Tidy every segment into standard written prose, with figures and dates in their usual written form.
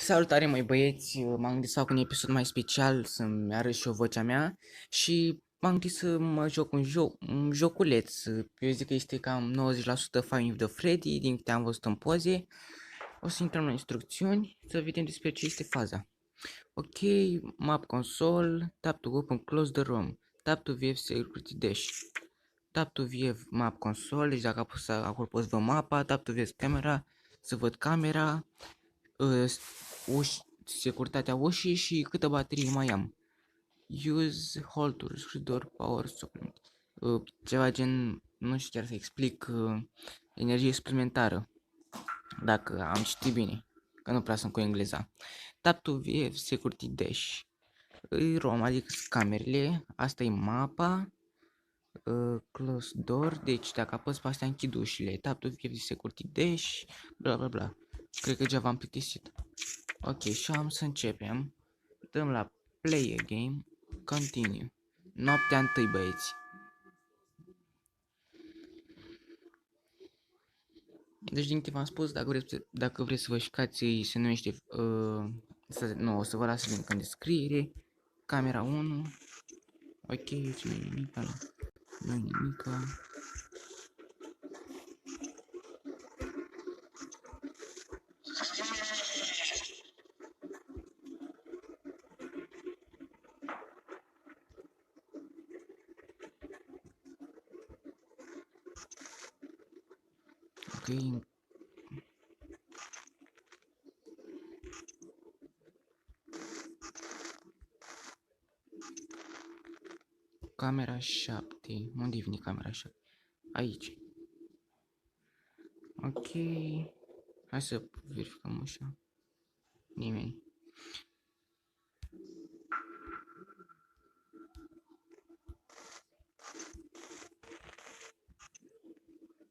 Salutare, măi băieți, m-am gândit să fac un episod mai special, să-mi arăt și eu vocea mea și m-am gândit să mă joc un joculeț. Eu zic că este cam 90% Five Nights at Freddy, din câte am văzut în poze. O să intrăm la instrucțiuni, să vedem despre ce este faza. Ok, map console, tap to open, close the ROM, tap to view security dash, tap to view map console, deci dacă apăs acolo poți vă mapa, tap to view camera, să văd camera, securitatea ușii și câtă baterie mai am. Use hold to door power supplement. Ceva gen, nu știu chiar să explic, energie suplimentară. Dacă am citit bine, că nu prea sunt cu engleza. Tap to view security dash. ROM, adică camerele, asta e mapa. Close door, deci dacă apăs pe astea închid ușile. Tap to view security dash, bla bla bla. Cred că deja v-am plictisit. Ok, și am să începem. Dăm la play a game, continue. Noaptea întâi, băieți. Deci din câte v-am spus, dacă vreți să vă jucați, se numește, o să vă las link în descriere. Camera 1. Ok, aici nu e nimica, nu e nimica. Ok, camera 7. Unde vine camera 7? Aici. Ok. Hai să verificăm ușa. Nimeni.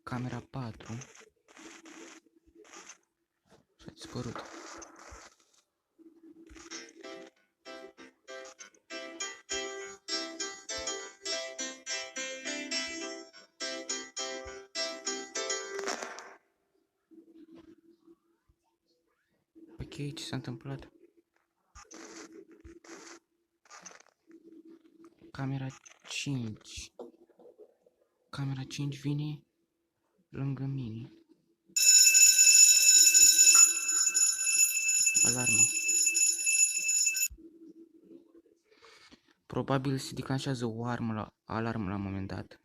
Camera 4. Și-a dispărut. Ok, ce s-a întâmplat? Camera 5. Camera 5 vine lângă mine. Alarma. Probabil se declanșează o alarmă la un moment dat.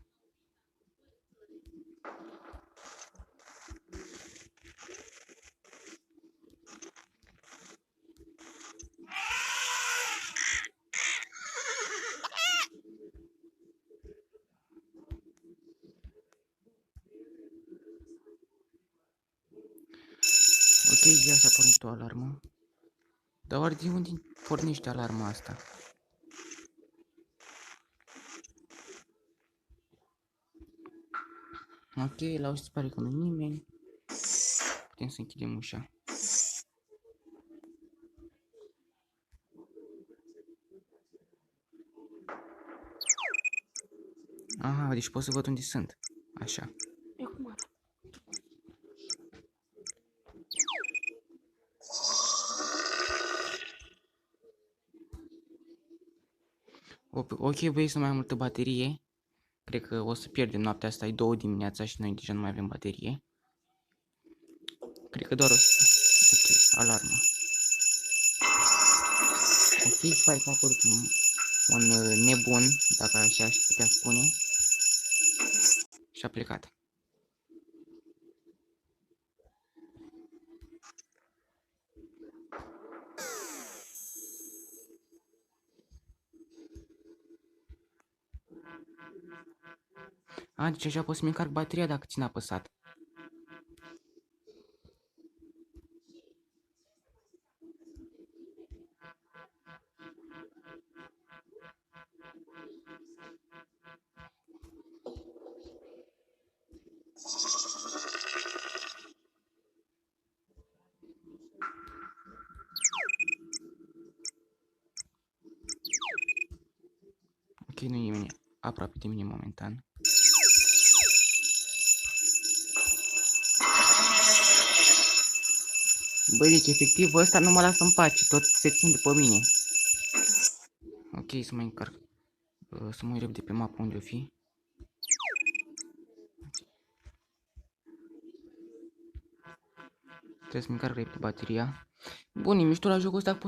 Ok, iar s-a pornit o alarmă. Dar oare de unde pornește alarma asta? Ok, la ușă se pare că nu e nimeni. Putem să închidem ușa. Aha, deci pot să văd unde sunt. Așa. Ok, băieți, nu mai am multă baterie. Cred că o să pierdem noaptea asta, e 2 dimineața și noi deja nu mai avem baterie. Cred că doar o... Ok, alarma. Ok, sper că a apărut un nebun, dacă așa aș putea spune. Și a plecat. A, deci așa pot să-mi încarc bateria dacă țin apăsat. Ok, nu e nimeni aproape de mine momentan. Băi, deci efectiv ăsta nu mă lasă în pace, tot se țin după mine. Ok, să mai încarc. Să mă uit repede pe mapă unde o fi. Trebuie să-mi încarc repede bateria. Bun, e mișto la jocul ăsta că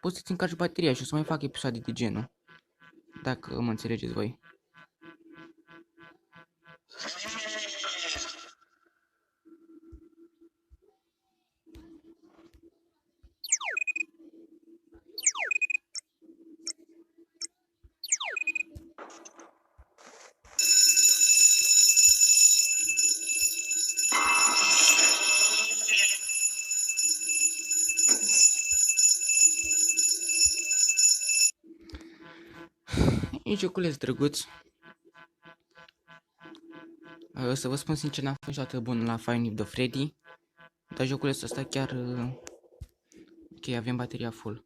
poți să-ți încarci bateria și o să mai fac episoade de genul. Dacă mă înțelegeți voi. E joculeț drăguț. Să vă spun sincer, n-am fost niciodată bun la Five Nights at Freddy. Dar joculețul ăsta chiar... Ok, avem bateria full.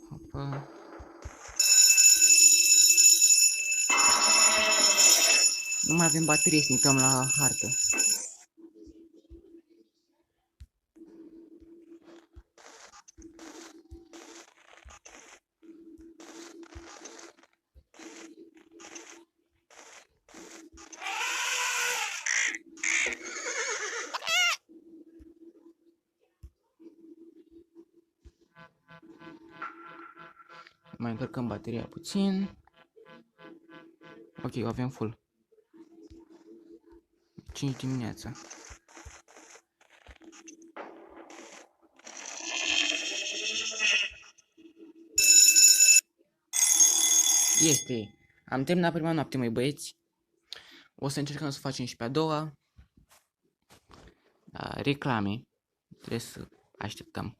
Opa. Nu mai avem baterie să ne uităm la hartă. Mai încărcăm bateria puțin. Ok, o avem full. 5 dimineața. Este. Am terminat prima noapte, măi băieți. O să încercăm să facem și pe a doua. Reclame. Trebuie să așteptăm.